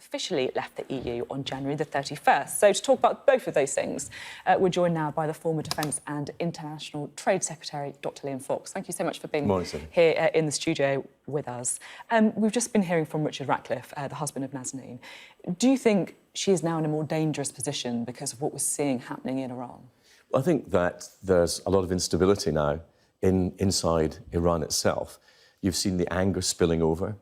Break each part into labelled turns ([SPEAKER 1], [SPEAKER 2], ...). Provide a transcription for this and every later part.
[SPEAKER 1] officially left the EU on January the 31st. So to talk about both of those things, we're joined now by the former Defence and International Trade Secretary, Dr. Liam Fox. Thank you so much for being here in the studio with us. We've just been hearing from Richard Ratcliffe, the husband of Nazanin. Do you think she is now in a more dangerous position because of what we're seeing happening in Iran?
[SPEAKER 2] Well, I think that there's a lot of instability now inside Iran itself. You've seen the anger spilling over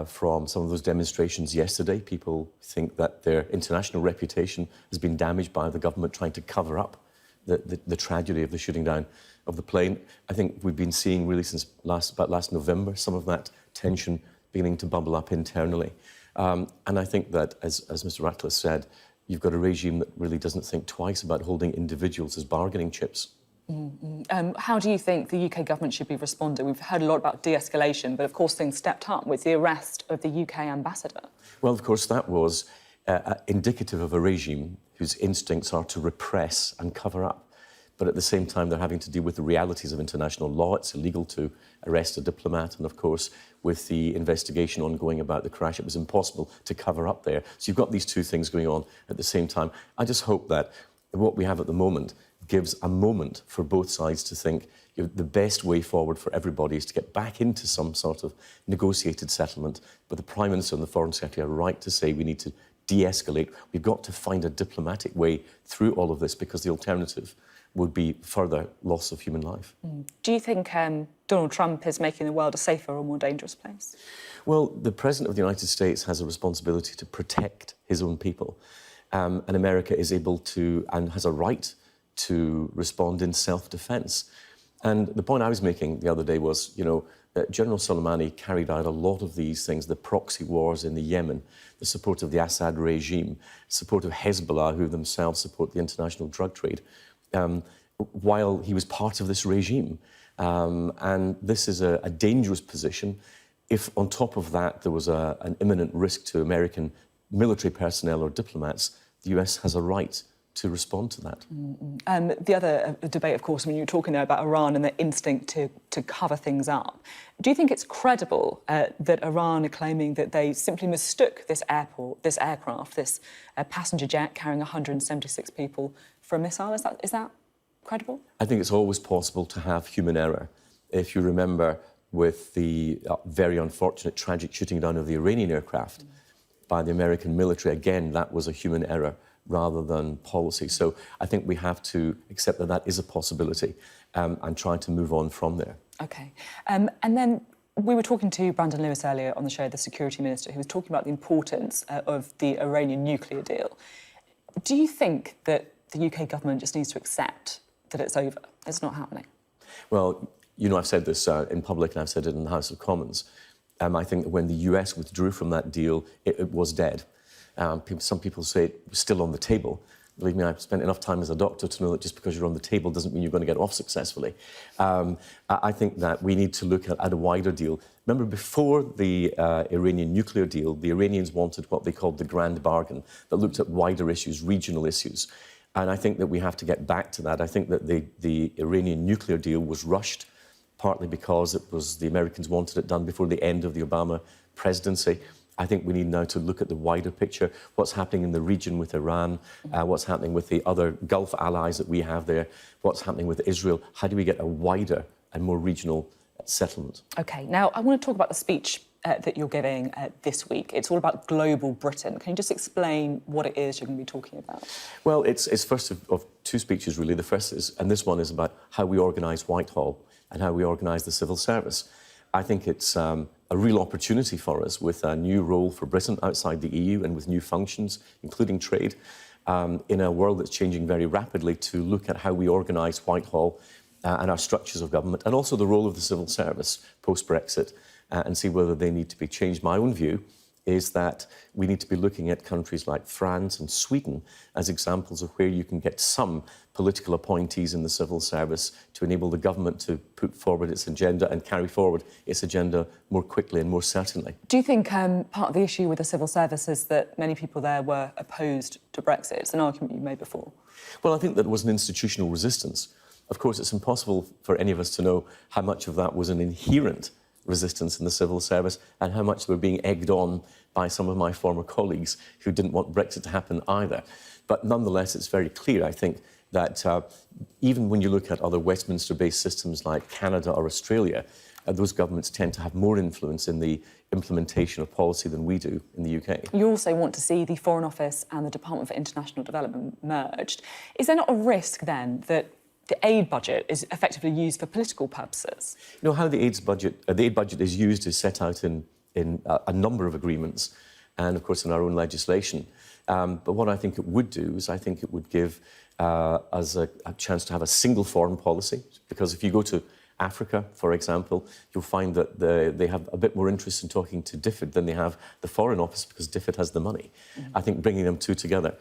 [SPEAKER 2] from some of those demonstrations yesterday. People think that their international reputation has been damaged by the government trying to cover up the tragedy of the shooting down of the plane. I think we've been seeing really since about last November some of that tension beginning to bubble up internally. And I think that, as Mr. Ratcliffe said, you've got a regime that really doesn't think twice about holding individuals as bargaining chips.
[SPEAKER 1] How do you think the UK government should be responding? We've heard a lot about de-escalation, but of course things stepped up with the arrest of the UK ambassador.
[SPEAKER 2] Well, of course, that was indicative of a regime whose instincts are to repress and cover up. But at the same time, they're having to deal with the realities of international law. It's illegal to arrest a diplomat. And of course, with the investigation ongoing about the crash, it was impossible to cover up there. So you've got these two things going on at the same time. I just hope that what we have at the moment gives a moment for both sides to think the best way forward for everybody is to get back into some sort of negotiated settlement. But the Prime Minister and the Foreign Secretary are right to say we need to de-escalate. We've got to find a diplomatic way through all of this because the alternative would be further loss of human life.
[SPEAKER 1] Do you think Donald Trump is making the world a safer or more dangerous place?
[SPEAKER 2] Well, the President of the United States has a responsibility to protect his own people. And America is able to, and has a right to respond in self-defence. And the point I was making the other day was, you know, that General Soleimani carried out a lot of these things, the proxy wars in the Yemen, the support of the Assad regime, support of Hezbollah, who themselves support the international drug trade, while he was part of this regime. And this is a dangerous position. If on top of that there was an imminent risk to American military personnel or diplomats, the US has a right to respond to that.
[SPEAKER 1] The other debate, of course, when you were talking there about Iran and their instinct to cover things up, do you think it's credible that Iran are claiming that they simply mistook this aircraft, this passenger jet carrying 176 people for a missile? Is that credible?
[SPEAKER 2] I think it's always possible to have human error. If you remember with the very unfortunate tragic shooting down of the Iranian aircraft by the American military, again, that was a human error rather than policy. So I think we have to accept that that is a possibility and try to move on from there.
[SPEAKER 1] OK. And then we were talking to Brandon Lewis earlier on the show, the security minister, who was talking about the importance of the Iranian nuclear deal. Do you think that the UK government just needs to accept that it's over, it's not happening?
[SPEAKER 2] Well, you know, I've said this in public and I've said it in the House of Commons. I think that when the US withdrew from that deal, it was dead. Some people say it was still on the table. Believe me, I've spent enough time as a doctor to know that just because you're on the table doesn't mean you're going to get off successfully. I think that we need to look at a wider deal. Remember, before the Iranian nuclear deal, the Iranians wanted what they called the grand bargain, that looked at wider issues, regional issues. And I think that we have to get back to that. I think that the Iranian nuclear deal was rushed, partly because it was the Americans wanted it done before the end of the Obama presidency. I think we need now to look at the wider picture, what's happening in the region with Iran, what's happening with the other Gulf allies that we have there, what's happening with Israel. How do we get a wider and more regional settlement?
[SPEAKER 1] OK, now I want to talk about the speech that you're giving this week. It's all about global Britain. Can you just explain what it is you're going to be talking about? Well,
[SPEAKER 2] it's first of two speeches, really. The first is, and this one is about how we organise Whitehall and how we organise the civil service. I think it's a real opportunity for us with a new role for Britain outside the EU and with new functions, including trade, in a world that's changing very rapidly, to look at how we organise Whitehall and our structures of government, and also the role of the civil service post-Brexit, and see whether they need to be changed. My own view is that we need to be looking at countries like France and Sweden as examples of where you can get some political appointees in the civil service to enable the government to put forward its agenda and carry forward its agenda more quickly and more certainly.
[SPEAKER 1] Do you think part of the issue with the civil service is that many people there were opposed to Brexit? It's an argument you made before.
[SPEAKER 2] Well, I think that was an institutional resistance. Of course, it's impossible for any of us to know how much of that was an inherent resistance in the civil service and how much they were being egged on by some of my former colleagues who didn't want Brexit to happen either. But nonetheless, it's very clear, I think, that even when you look at other Westminster-based systems like Canada or Australia, those governments tend to have more influence in the implementation of policy than we do in the UK.
[SPEAKER 1] You also want to see the Foreign Office and the Department for International Development merged. Is there not a risk then that the aid budget is effectively used for political purposes?
[SPEAKER 2] You know, how the aid budget is used is set out in a number of agreements and, of course, in our own legislation. But what I think it would do is I think it would give us a chance to have a single foreign policy, because if you go to Africa, for example, you'll find that they have a bit more interest in talking to DFID than they have the Foreign Office, because DFID has the money. I think bringing them two together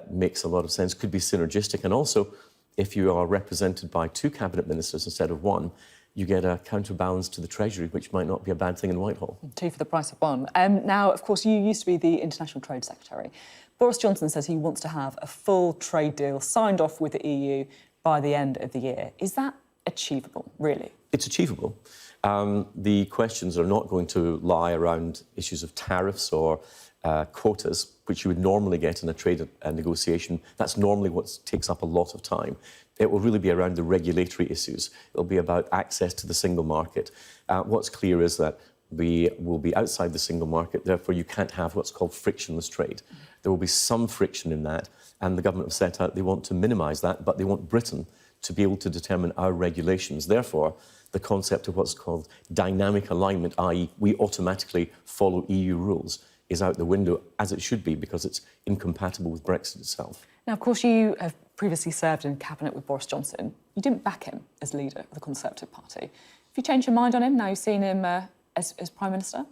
[SPEAKER 2] makes a lot of sense, could be synergistic. And also, if you are represented by two cabinet ministers instead of one, you get a counterbalance to the Treasury, which might not be a bad thing in Whitehall.
[SPEAKER 1] Two for the price of one. Now, of course, you used to be the International Trade Secretary. Boris Johnson says he wants to have a full trade deal signed off with the EU by the end of the year. Is that achievable, really? It's
[SPEAKER 2] achievable. The questions are not going to lie around issues of tariffs or quotas, which you would normally get in a trade negotiation. That's normally what takes up a lot of time. It will really be around the regulatory issues. It'll be about access to the single market. What's clear is that we will be outside the single market, therefore you can't have what's called frictionless trade. There will be some friction in that, and the government have set out they want to minimise that, but they want Britain to be able to determine our regulations. Therefore, the concept of what's called dynamic alignment, i.e. we automatically follow EU rules, is out the window, as it should be, because it's incompatible with Brexit itself. Now,
[SPEAKER 1] of course, you have previously served in Cabinet with Boris Johnson. You didn't back him as leader of the Conservative Party. Have you changed your mind on him now you've seen him as Prime Minister?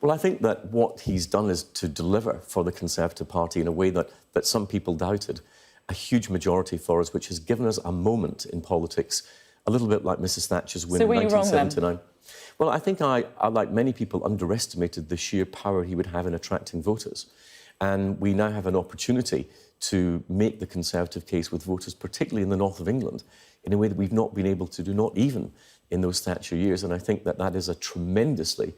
[SPEAKER 2] Well, I think that what he's done is to deliver for the Conservative Party in a way that some people doubted. A huge majority for us, which has given us a moment in politics, a little bit like Mrs Thatcher's win in 1979. Well, I think I, like many people, underestimated the sheer power he would have in attracting voters. And we now have an opportunity to make the Conservative case with voters, particularly in the north of England, in a way that we've not been able to do, not even in those Thatcher years. And I think that that is a tremendously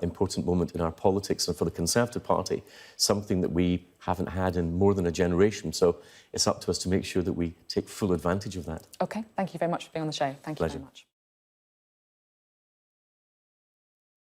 [SPEAKER 2] important moment in our politics, and for the Conservative Party, something that we haven't had in more than a generation. So it's up to us to make sure that we take full advantage of that.
[SPEAKER 1] OK, thank you very much for being on the show. Thank you very much.